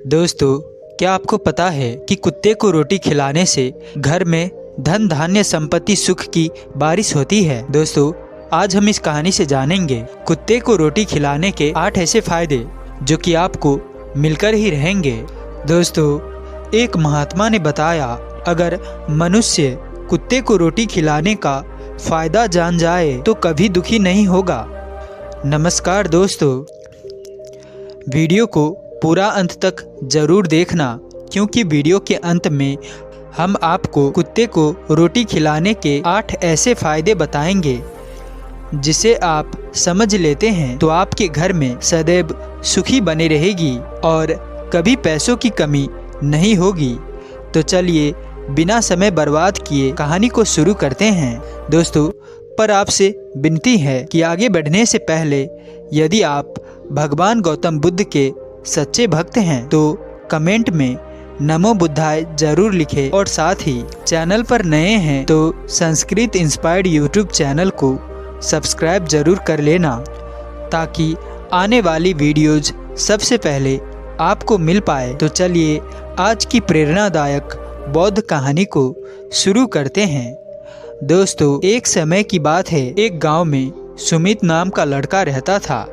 दोस्तों, क्या आपको पता है कि कुत्ते को रोटी खिलाने से घर में धन धान्य संपत्ति सुख की बारिश होती है। दोस्तों, आज हम इस कहानी से जानेंगे कुत्ते को रोटी खिलाने के 8 ऐसे फायदे जो कि आपको मिलकर ही रहेंगे। दोस्तों, एक महात्मा ने बताया, अगर मनुष्य कुत्ते को रोटी खिलाने का फायदा जान जाए तो कभी दुखी नहीं होगा। नमस्कार दोस्तों, वीडियो को पूरा अंत तक जरूर देखना, क्योंकि वीडियो के अंत में हम आपको कुत्ते को रोटी खिलाने के 8 ऐसे फायदे बताएंगे जिसे आप समझ लेते हैं तो आपके घर में सदैव सुखी बनी रहेगी और कभी पैसों की कमी नहीं होगी। तो चलिए बिना समय बर्बाद किए कहानी को शुरू करते हैं। दोस्तों, पर आपसे विनती है कि आगे बढ़ने से पहले यदि आप भगवान गौतम बुद्ध के सच्चे भक्त हैं तो कमेंट में नमो बुद्धाय जरूर लिखें और साथ ही चैनल पर नए हैं तो संस्कृत इंस्पायर्ड यूट्यूब चैनल को सब्सक्राइब जरूर कर लेना, ताकि आने वाली वीडियोज सबसे पहले आपको मिल पाए। तो चलिए आज की प्रेरणादायक बौद्ध कहानी को शुरू करते हैं। दोस्तों, एक समय की बात है, एक गांव में सुमित नाम का लड़का रहता था।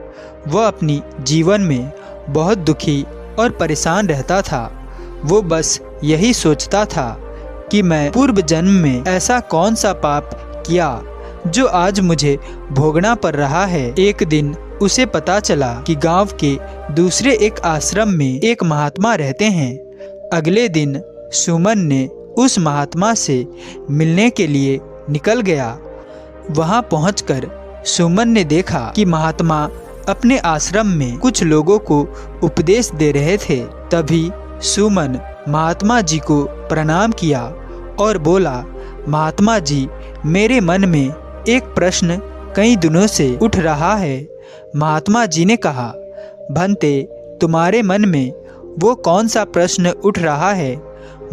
वह अपनी जीवन में बहुत दुखी और परेशान रहता था। वो बस यही सोचता था कि मैं पूर्व जन्म में ऐसा कौन सा पाप किया जो आज मुझे भोगना पड़ रहा है। एक दिन उसे पता चला कि गांव के दूसरे एक आश्रम में एक महात्मा रहते हैं। अगले दिन सुमन ने उस महात्मा से मिलने के लिए निकल गया। वहां पहुंचकर सुमन ने देखा कि महात्मा अपने आश्रम में कुछ लोगों को उपदेश दे रहे थे। तभी सुमन महात्मा जी को प्रणाम किया और बोला, महात्मा जी, मेरे मन में एक प्रश्न कई दिनों से उठ रहा है। महात्मा जी ने कहा, भंते, तुम्हारे मन में वो कौन सा प्रश्न उठ रहा है,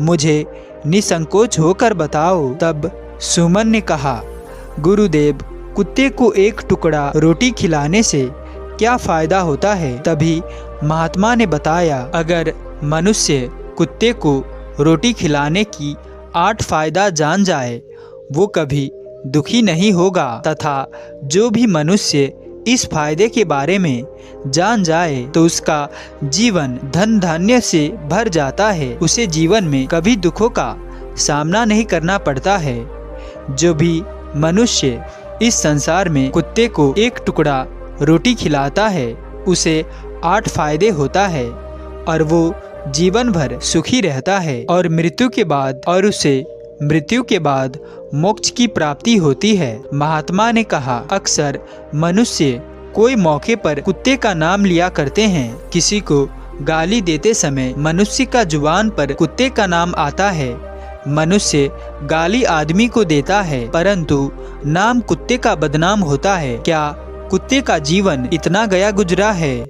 मुझे निसंकोच होकर बताओ। तब सुमन ने कहा, गुरुदेव, कुत्ते को एक टुकड़ा रोटी खिलाने से क्या फायदा होता है। तभी महात्मा ने बताया, अगर मनुष्य कुत्ते को रोटी खिलाने की 8 फायदा जान जाए वो कभी दुखी नहीं होगा, तथा जो भी मनुष्य इस फायदे के बारे में जान जाए तो उसका जीवन धन धान्य से भर जाता है। उसे जीवन में कभी दुखों का सामना नहीं करना पड़ता है। जो भी मनुष्य इस संसार में कुत्ते को एक टुकड़ा रोटी खिलाता है उसे 8 फायदे होता है और वो जीवन भर सुखी रहता है और उसे मृत्यु के बाद मोक्ष की प्राप्ति होती है। महात्मा ने कहा, अक्सर मनुष्य कोई मौके पर कुत्ते का नाम लिया करते हैं। किसी को गाली देते समय मनुष्य का जुबान पर कुत्ते का नाम आता है। मनुष्य गाली आदमी को देता है परंतु नाम कुत्ते का बदनाम होता है। क्या कुत्ते का जीवन इतना गया गुजरा है?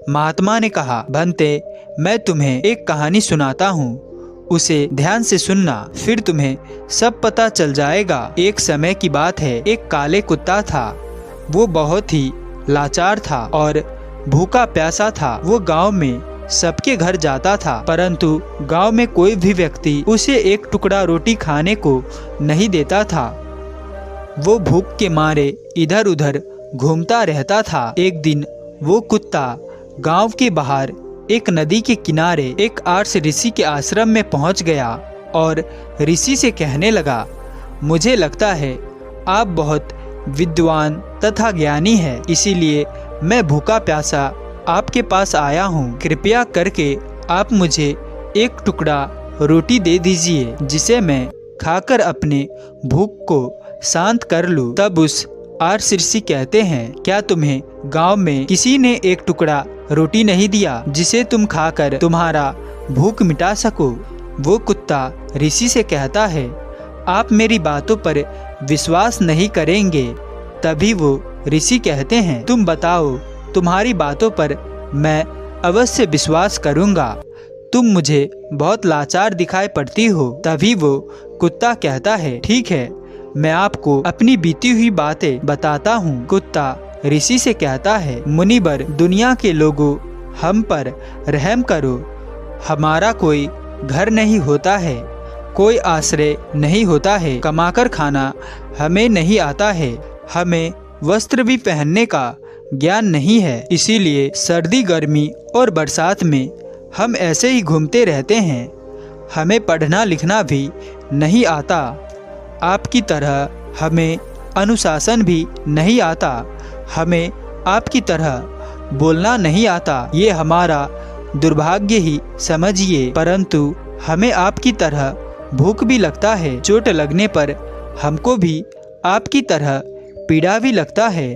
महात्मा ने कहा, भंते, मैं तुम्हें एक कहानी सुनाता हूँ, उसे ध्यान से सुनना, फिर तुम्हें सब पता चल जाएगा। एक समय की बात है, एक काले कुत्ता था। वो बहुत ही लाचार था और भूखा प्यासा था। वो गांव में सबके घर जाता था परंतु गांव में कोई भी व्यक्ति उसे एक टुकड़ा रोटी खाने को नहीं देता था। वो भूख के मारे इधर उधर घूमता रहता था। एक दिन वो कुत्ता गांव के बाहर एक नदी के किनारे एक आर्ष ऋषि के आश्रम में पहुंच गया और ऋषि से कहने लगा, मुझे लगता है आप बहुत विद्वान तथा ज्ञानी हैं, इसीलिए मैं भूखा प्यासा आपके पास आया हूँ। कृपया करके आप मुझे एक टुकड़ा रोटी दे दीजिए जिसे मैं खाकर अपने भूख को शांत कर लूँ। तब उस आर्ष ऋषि कहते हैं, क्या तुम्हें गांव में किसी ने एक टुकड़ा रोटी नहीं दिया जिसे तुम खाकर तुम्हारा भूख मिटा सको? वो कुत्ता ऋषि से कहता है, आप मेरी बातों पर विश्वास नहीं करेंगे। तभी वो ऋषि कहते हैं, तुम बताओ, तुम्हारी बातों पर मैं अवश्य विश्वास करूंगा। तुम मुझे बहुत लाचार दिखाई पड़ती हो। तभी वो कुत्ता कहता है, ठीक है, मैं आपको अपनी बीती हुई बातें बताता हूँ। कुत्ता ऋषि से कहता है, मुनिवर, दुनिया के लोगों, हम पर रहम करो। हमारा कोई घर नहीं होता है, कोई आश्रय नहीं होता है, कमाकर खाना हमें नहीं आता है, हमें वस्त्र भी पहनने का ज्ञान नहीं है। इसीलिए सर्दी, गर्मी और बरसात में हम ऐसे ही घूमते रहते हैं। हमें पढ़ना लिखना भी नहीं आता। आपकी तरह हमें अनुशासन भी नहीं आता, हमें आपकी तरह बोलना नहीं आता। ये हमारा दुर्भाग्य ही समझिए, परंतु हमें आपकी तरह भूख भी लगता है। चोट लगने पर हमको भी आपकी तरह पीड़ा भी लगता है।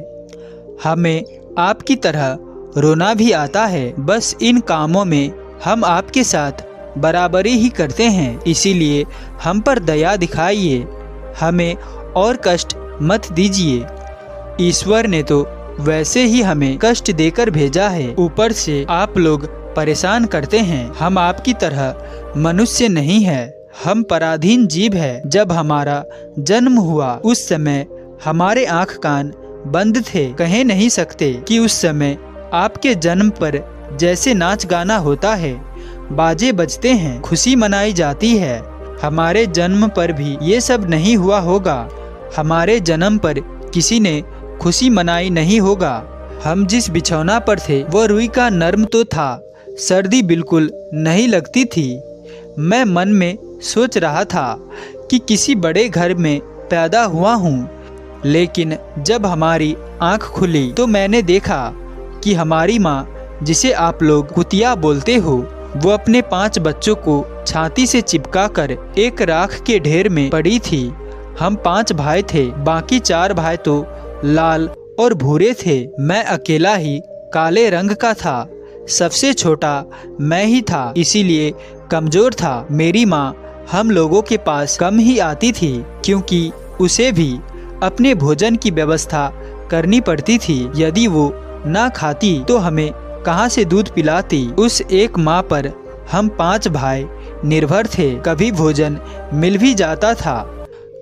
हमें आपकी तरह रोना भी आता है। बस इन कामों में हम आपके साथ बराबरी ही करते हैं। इसीलिए हम पर दया दिखाइए, हमें और कष्ट मत दीजिए। ईश्वर ने तो वैसे ही हमें कष्ट देकर भेजा है, ऊपर से आप लोग परेशान करते हैं। हम आपकी तरह मनुष्य नहीं है, हम पराधीन जीव है। जब हमारा जन्म हुआ उस समय हमारे आँख कान बंद थे। कह नहीं सकते कि उस समय आपके जन्म पर जैसे नाच गाना होता है, बाजे बजते हैं, खुशी मनाई जाती है। हमारे जन्म पर भी ये सब नहीं हुआ होगा। हमारे जन्म पर किसी ने खुशी मनाई नहीं होगा। हम जिस बिछौना पर थे वो रुई का नर्म तो था, सर्दी बिल्कुल नहीं लगती थी। मैं मन में सोच रहा था कि किसी बड़े घर में पैदा हुआ हूँ, लेकिन जब हमारी आँख खुली तो मैंने देखा कि हमारी माँ, जिसे आप लोग कुतिया बोलते हो, वो अपने 5 बच्चों को छाती से चिपकाकर एक राख के ढेर में पड़ी थी। हम 5 भाई थे, बाकी 4 भाई तो लाल और भूरे थे। मैं अकेला ही काले रंग का था। सबसे छोटा मैं ही था, इसीलिए कमजोर था। मेरी माँ हम लोगों के पास कम ही आती थी, क्योंकि उसे भी अपने भोजन की व्यवस्था करनी पड़ती थी। यदि वो ना खाती तो हमें कहाँ से दूध पिलाती। उस एक माँ पर हम 5 भाई निर्भर थे। कभी भोजन मिल भी जाता था,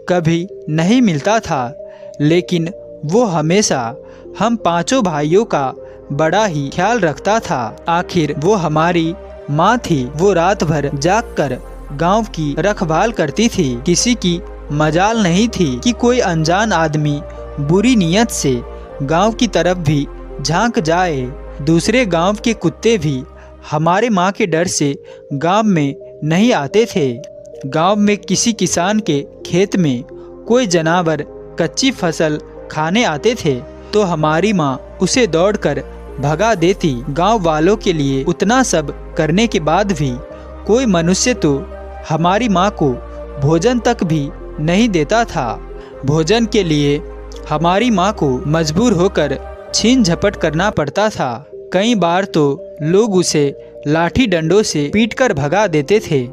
कभी नहीं मिलता था, लेकिन वो हमेशा हम 5 भाइयों का बड़ा ही ख्याल रखता था। आखिर वो हमारी माँ थी। वो रात भर जागकर गांव की रखवाल करती थी। किसी की मजाल नहीं थी कि कोई अनजान आदमी बुरी नीयत से गांव की तरफ भी झांक जाए। दूसरे गांव के कुत्ते भी हमारे माँ के डर से गांव में नहीं आते थे। गांव में किसी किसान के खेत में कोई जानवर कच्ची फसल खाने आते थे तो हमारी माँ उसे दौड़कर भगा देती। गांव वालों के लिए उतना सब करने के बाद भी कोई मनुष्य तो हमारी माँ को भोजन तक भी नहीं देता था। भोजन के लिए हमारी माँ को मजबूर होकर छीन झपट करना पड़ता था। कई बार तो लोग उसे लाठी डंडों से पीटकर भगा देते थे।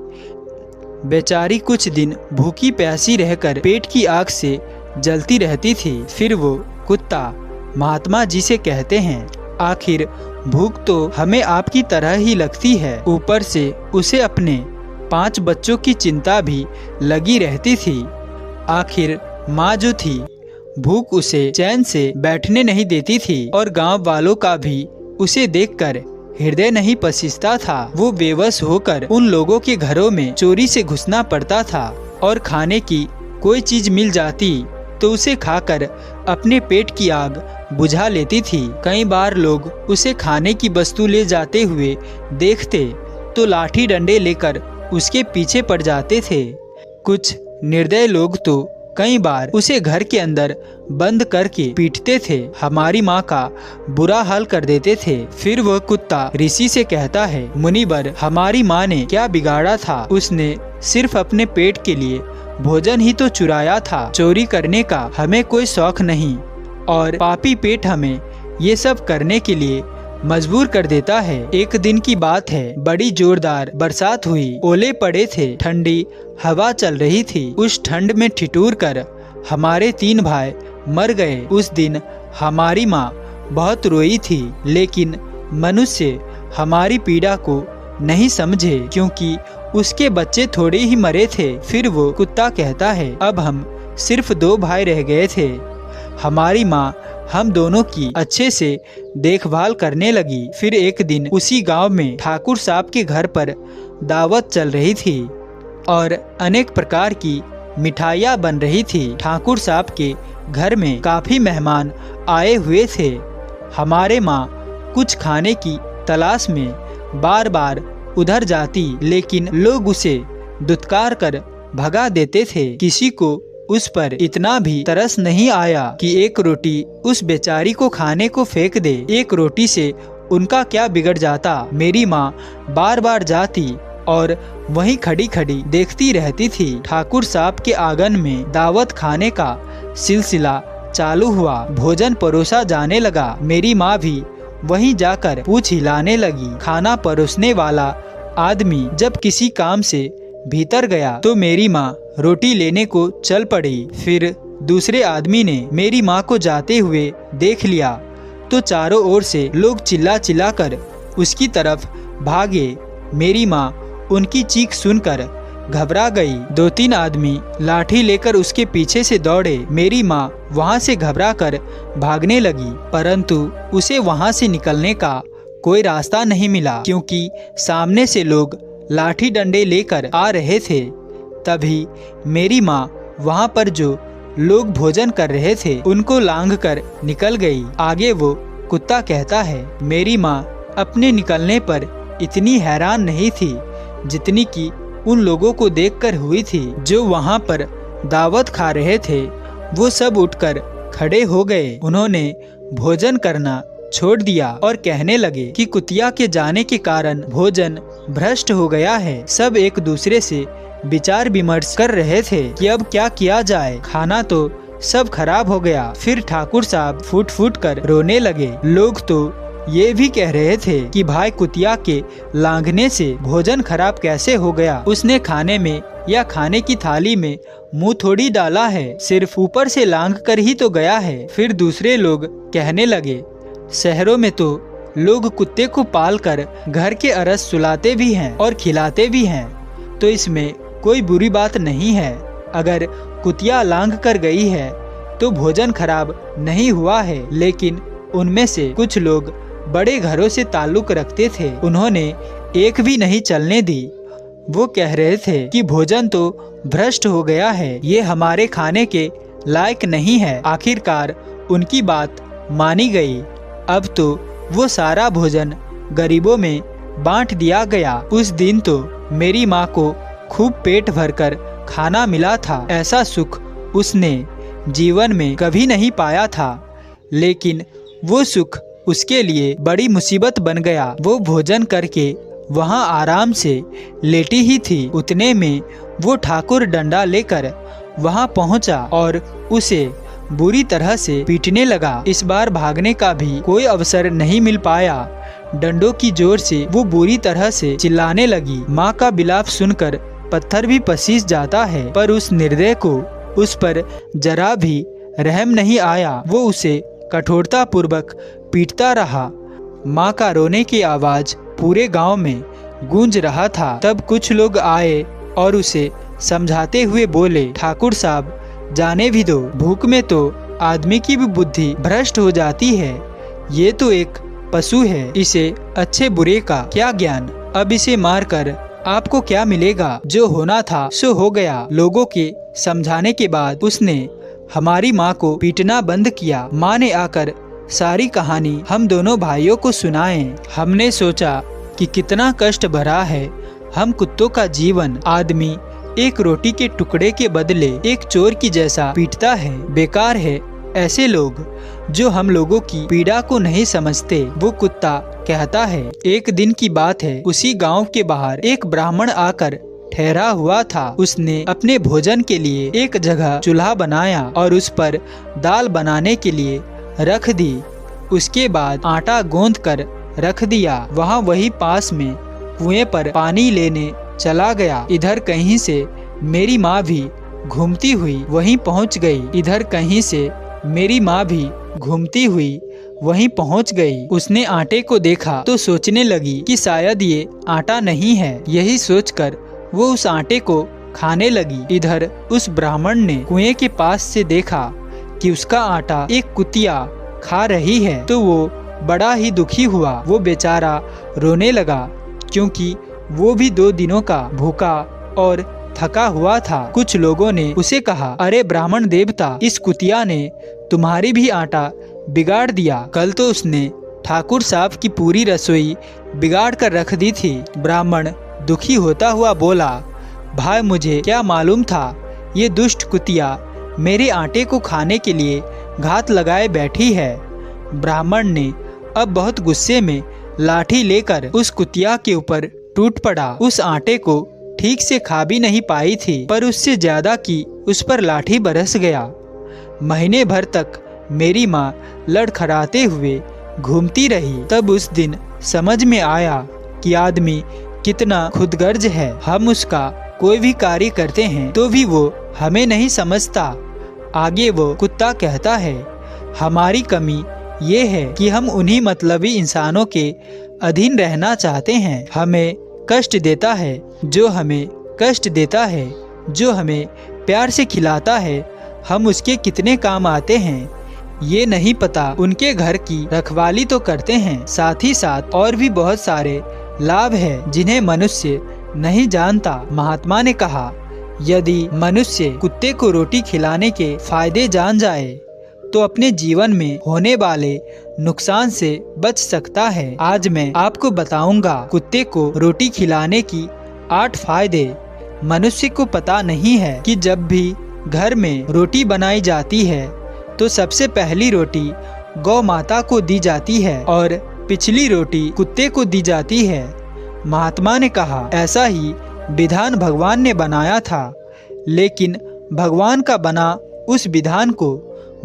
बेचारी कुछ दिन भूखी प्यासी रहकर पेट की आग से जलती रहती थी। फिर वो कुत्ता महात्मा जी से कहते हैं, आखिर भूख तो हमें आपकी तरह ही लगती है, ऊपर से उसे अपने 5 बच्चों की चिंता भी लगी रहती थी। आखिर माँ जो थी भूख उसे चैन से बैठने नहीं देती थी और गांव वालों का भी उसे देखकर हृदय नहीं पसीजता था। वो बेबस होकर उन लोगों के घरों में चोरी से घुसना पड़ता था और खाने की कोई चीज मिल जाती तो उसे खाकर अपने पेट की आग बुझा लेती थी। कई बार लोग उसे खाने की वस्तु ले जाते हुए देखते तो लाठी डंडे लेकर उसके पीछे पड़ जाते थे। कुछ निर्दय लोग तो कई बार उसे घर के अंदर बंद करके पीटते थे, हमारी माँ का बुरा हाल कर देते थे। फिर वह कुत्ता ऋषि से कहता है, मुनिवर, हमारी माँ ने क्या बिगाड़ा था? उसने सिर्फ अपने पेट के लिए भोजन ही तो चुराया था। चोरी करने का हमें कोई शौक नहीं और पापी पेट हमें ये सब करने के लिए मजबूर कर देता है। एक दिन की बात है, बड़ी जोरदार बरसात हुई, ओले पड़े थे, ठंडी हवा चल रही थी। उस ठंड में ठिठुर कर हमारे 3 भाई मर गए। उस दिन हमारी माँ बहुत रोई थी, लेकिन मनुष्य हमारी पीड़ा को नहीं समझे क्योंकि उसके बच्चे थोड़े ही मरे थे। फिर वो कुत्ता कहता है, अब हम सिर्फ 2 भाई रह गए थे। हमारी माँ हम दोनों की अच्छे से देखभाल करने लगी। फिर एक दिन उसी गांव में ठाकुर साहब के घर पर दावत चल रही थी और अनेक प्रकार की मिठाइयाँ बन रही थी। ठाकुर साहब के घर में काफ़ी मेहमान आए हुए थे। हमारे माँ कुछ खाने की तलाश में बार बार उधर जाती, लेकिन लोग उसे दुत्कार कर भगा देते थे। किसी को उस पर इतना भी तरस नहीं आया कि एक रोटी उस बेचारी को खाने को फेंक दे। एक रोटी से उनका क्या बिगड़ जाता। मेरी माँ बार बार जाती और वहीं खड़ी खड़ी देखती रहती थी। ठाकुर साहब के आंगन में दावत खाने का सिलसिला चालू हुआ। भोजन परोसा जाने लगा। मेरी माँ भी वहीं जाकर पूछ हिलाने लगी। खाना परोसने वाला आदमी जब किसी काम से भीतर गया तो मेरी माँ रोटी लेने को चल पड़ी। फिर दूसरे आदमी ने मेरी माँ को जाते हुए देख लिया तो चारों ओर से लोग चिल्ला चिल्ला कर उसकी तरफ भागे। मेरी माँ उनकी चीख सुनकर घबरा गई। 2-3 आदमी लाठी लेकर उसके पीछे से दौड़े। मेरी माँ वहाँ से घबरा कर भागने लगी, परंतु उसे वहाँ से निकलने का कोई रास्ता नहीं मिला, क्योंकि सामने से लोग लाठी डंडे लेकर आ रहे थे। तभी मेरी माँ वहाँ पर जो लोग भोजन कर रहे थे उनको लांघकर निकल गई। आगे वो कुत्ता कहता है, मेरी माँ अपने निकलने पर इतनी हैरान नहीं थी जितनी कि उन लोगों को देखकर हुई थी जो वहाँ पर दावत खा रहे थे। वो सब उठकर खड़े हो गए। उन्होंने भोजन करना छोड़ दिया और कहने लगे कि कुतिया के जाने के कारण भोजन भ्रष्ट हो गया है। सब एक दूसरे से विचार विमर्श कर रहे थे कि अब क्या किया जाए, खाना तो सब खराब हो गया। फिर ठाकुर साहब फूट फूट कर रोने लगे। लोग तो ये भी कह रहे थे कि भाई कुतिया के लांघने से भोजन खराब कैसे हो गया, उसने खाने में या खाने की थाली में मुंह थोड़ी डाला है, सिर्फ ऊपर से लांघ कर ही तो गया है। फिर दूसरे लोग कहने लगे, शहरों में तो लोग कुत्ते को पाल कर घर के अरस सुलाते भी हैं और खिलाते भी हैं, तो इसमें कोई बुरी बात नहीं है। अगर कुतिया लांघ कर गई है तो भोजन खराब नहीं हुआ है। लेकिन उनमें से कुछ लोग बड़े घरों से ताल्लुक रखते थे, उन्होंने एक भी नहीं चलने दी। वो कह रहे थे कि भोजन तो भ्रष्ट हो गया है, ये हमारे खाने के लायक नहीं है। आखिरकार उनकी बात मानी गई। अब तो वो सारा भोजन गरीबों में बांट दिया गया। उस दिन तो मेरी माँ को खूब पेट भरकर खाना मिला था। ऐसा सुख उसने जीवन में कभी नहीं पाया था, लेकिन वो सुख उसके लिए बड़ी मुसीबत बन गया। वो भोजन करके वहाँ आराम से लेटी ही थी, उतने में वो ठाकुर डंडा लेकर वहाँ पहुँचा और उसे बुरी तरह से पीटने लगा। इस बार भागने का भी कोई अवसर नहीं मिल पाया। डंडों की जोर से वो बुरी तरह से चिल्लाने लगी। माँ का बिलाप सुनकर पत्थर भी पसीज जाता है, पर उस निर्दय को उस पर जरा भी रहम नहीं आया। वो उसे कठोरता पूर्वक पीटता रहा। माँ का रोने की आवाज पूरे गांव में गूंज रहा था। तब कुछ लोग आए और उसे समझाते हुए बोले, ठाकुर साहब जाने भी दो, भूख में तो आदमी की भी बुद्धि भ्रष्ट हो जाती है। ये तो एक पशु है, इसे अच्छे बुरे का क्या ज्ञान। अब इसे मारकर आपको क्या मिलेगा, जो होना था सो हो गया। लोगों के समझाने के बाद उसने हमारी माँ को पीटना बंद किया। माँ ने आकर सारी कहानी हम दोनों भाइयों को सुनाएं। हमने सोचा कि कितना कष्ट भरा है हम कुत्तों का जीवन। आदमी एक रोटी के टुकड़े के बदले एक चोर की जैसा पीटता है। बेकार है ऐसे लोग जो हम लोगों की पीड़ा को नहीं समझते। वो कुत्ता कहता है, एक दिन की बात है, उसी गांव के बाहर एक ब्राह्मण आकर ठहरा हुआ था। उसने अपने भोजन के लिए एक जगह चूल्हा बनाया और उस पर दाल बनाने के लिए रख दी। उसके बाद आटा गूंथ कर रख दिया। वहाँ वही पास में कुएं पर पानी लेने चला गया। इधर कहीं से मेरी माँ भी घूमती हुई वहीं पहुँच गई। इधर कहीं से मेरी माँ भी घूमती हुई वहीं पहुँच गई। उसने आटे को देखा तो सोचने लगी कि शायद ये आटा नहीं है। यही सोचकर वो उस आटे को खाने लगी। इधर उस ब्राह्मण ने कुएं के पास से देखा कि उसका आटा एक कुतिया खा रही है तो वो बड़ा ही दुखी हुआ। वो बेचारा रोने लगा क्योंकि वो भी 2 दिनों का भूखा और थका हुआ था। कुछ लोगों ने उसे कहा, अरे ब्राह्मण देवता, इस कुतिया ने तुम्हारी भी आटा बिगाड़ दिया। कल तो उसने ठाकुर साहब की पूरी रसोई बिगाड़ कर रख दी थी। ब्राह्मण दुखी होता हुआ बोला, भाई मुझे क्या मालूम था ये दुष्ट कुतिया मेरे आटे को खाने के लिए घात लगाए बैठी है। ब्राह्मण ने अब बहुत गुस्से में लाठी लेकर उस कुतिया के ऊपर टूट पड़ा। उस आटे को ठीक से खा भी नहीं पाई थी, पर उससे ज्यादा की उस पर लाठी बरस गया। महीने भर तक मेरी माँ लड़खड़ाते हुए घूमती रही। तब उस दिन समझ में आया कि आदमी कितना खुदगर्ज है। हम उसका कोई भी कार्य करते हैं तो भी वो हमें नहीं समझता। आगे वो कुत्ता कहता है, हमारी कमी ये है कि हम उन्हीं मतलबी इंसानों के अधीन रहना चाहते हैं। हमें कष्ट देता है जो हमें कष्ट देता है, जो हमें प्यार से खिलाता है, हम उसके कितने काम आते हैं ये नहीं पता। उनके घर की रखवाली तो करते हैं, साथ ही साथ और भी बहुत सारे लाभ है जिन्हें मनुष्य नहीं जानता। महात्मा ने कहा, यदि मनुष्य कुत्ते को रोटी खिलाने के फायदे जान जाए तो अपने जीवन में होने वाले नुकसान से बच सकता है। आज मैं आपको बताऊंगा कुत्ते को रोटी खिलाने की 8 फायदे। मनुष्य को पता नहीं है कि जब भी घर में रोटी बनाई जाती है तो सबसे पहली रोटी गौ माता को दी जाती है और पिछली रोटी कुत्ते को दी जाती है। महात्मा ने कहा, ऐसा ही विधान भगवान ने बनाया था, लेकिन भगवान का बना उस विधान को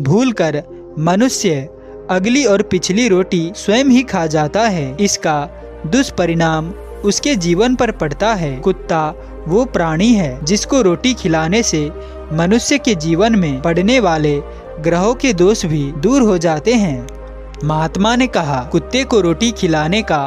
भूलकर मनुष्य अगली और पिछली रोटी स्वयं ही खा जाता है। इसका दुष्परिणाम उसके जीवन पर पड़ता है। कुत्ता वो प्राणी है जिसको रोटी खिलाने से मनुष्य के जीवन में पड़ने वाले ग्रहों के दोष भी दूर हो जाते हैं। महात्मा ने कहा, कुत्ते को रोटी खिलाने का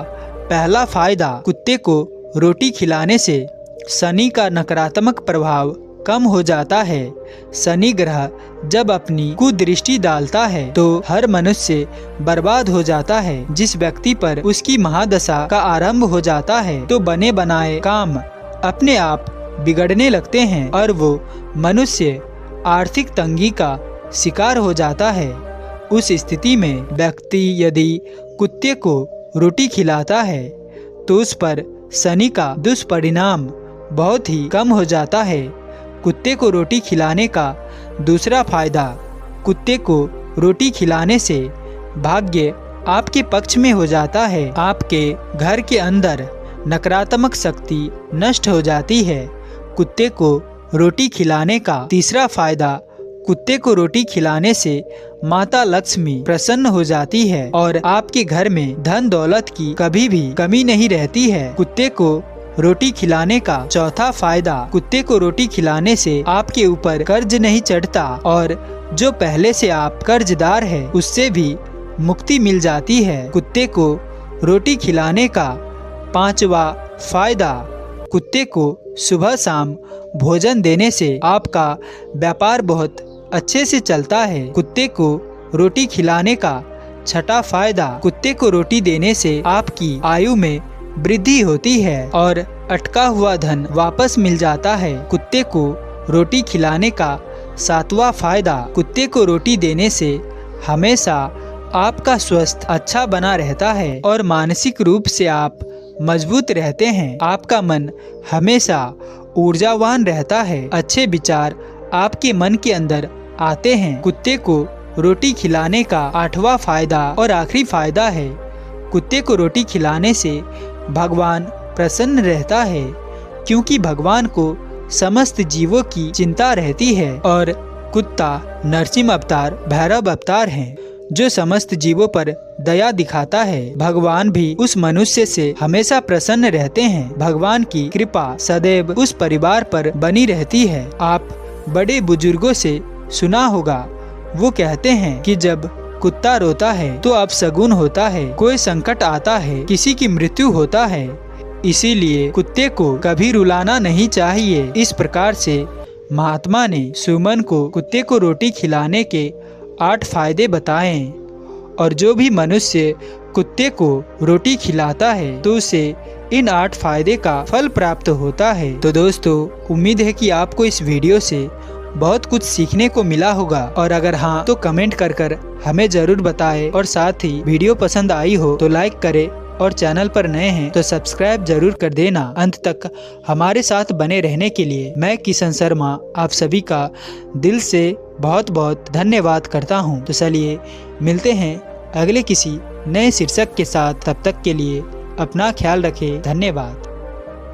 पहला फायदा, कुत्ते को रोटी खिलाने से शनि का नकारात्मक प्रभाव कम हो जाता है। शनि ग्रह जब अपनी कुदृष्टि डालता है तो हर मनुष्य बर्बाद हो जाता है। जिस व्यक्ति पर उसकी महादशा का आरंभ हो जाता है तो बने बनाए काम अपने आप बिगड़ने लगते हैं और वो मनुष्य आर्थिक तंगी का शिकार हो जाता है। उस स्थिति में व्यक्ति यदि कुत्ते को रोटी खिलाता है तो उस पर शनि का दुष्परिणाम बहुत ही कम हो जाता है। कुत्ते को रोटी खिलाने का दूसरा फायदा, कुत्ते को रोटी खिलाने से भाग्य आपके पक्ष में हो जाता है। आपके घर के अंदर नकारात्मक शक्ति नष्ट हो जाती है। कुत्ते को रोटी खिलाने का तीसरा फायदा, कुत्ते को रोटी खिलाने से माता लक्ष्मी प्रसन्न हो जाती है और आपके घर में धन दौलत की कभी भी कमी नहीं रहती है। कुत्ते को रोटी खिलाने का चौथा फायदा, कुत्ते को रोटी खिलाने से आपके ऊपर कर्ज नहीं चढ़ता और जो पहले से आप कर्जदार है उससे भी मुक्ति मिल जाती है। कुत्ते को रोटी खिलाने का पांचवा फायदा, कुत्ते को सुबह शाम भोजन देने से आपका व्यापार बहुत अच्छे से चलता है। कुत्ते को रोटी खिलाने का छठा फायदा, कुत्ते को रोटी देने से आपकी आयु में वृद्धि होती है और अटका हुआ धन वापस मिल जाता है। कुत्ते को रोटी खिलाने का सातवां फायदा, कुत्ते को रोटी देने से हमेशा आपका स्वास्थ्य अच्छा बना रहता है और मानसिक रूप से आप मजबूत रहते हैं। आपका मन हमेशा ऊर्जावान रहता है। अच्छे विचार आपके मन के अंदर आते हैं। कुत्ते को रोटी खिलाने का आठवां फायदा और आखिरी फायदा है, कुत्ते को रोटी खिलाने से भगवान प्रसन्न रहता है, क्योंकि भगवान को समस्त जीवों की चिंता रहती है और कुत्ता नरसिंह अवतार, भैरव अवतार हैं, जो समस्त जीवों पर दया दिखाता है। भगवान भी उस मनुष्य से हमेशा प्रसन्न रहते हैं। भगवान की कृपा सदैव उस परिवार पर बनी रहती है। आप बड़े बुजुर्गों से सुना होगा, वो कहते हैं कि जब कुत्ता रोता है तो अपशगुन होता है, कोई संकट आता है, किसी की मृत्यु होता है। इसीलिए कुत्ते को कभी रुलाना नहीं चाहिए। इस प्रकार से महात्मा ने सुमन को कुत्ते को रोटी खिलाने के 8 फायदे बताए और जो भी मनुष्य कुत्ते को रोटी खिलाता है तो उसे इन 8 फायदे का फल प्राप्त होता है। तो दोस्तों, उम्मीद है कि आपको इस वीडियो से बहुत कुछ सीखने को मिला होगा, और अगर हाँ तो कमेंट कर हमें जरूर बताएं, और साथ ही वीडियो पसंद आई हो तो लाइक करें, और चैनल पर नए हैं तो सब्सक्राइब जरूर कर देना। अंत तक हमारे साथ बने रहने के लिए मैं किशन शर्मा आप सभी का दिल से बहुत बहुत धन्यवाद करता हूं। तो चलिए मिलते हैं अगले किसी नए शीर्षक के साथ, तब तक के लिए अपना ख्याल रखें। धन्यवाद।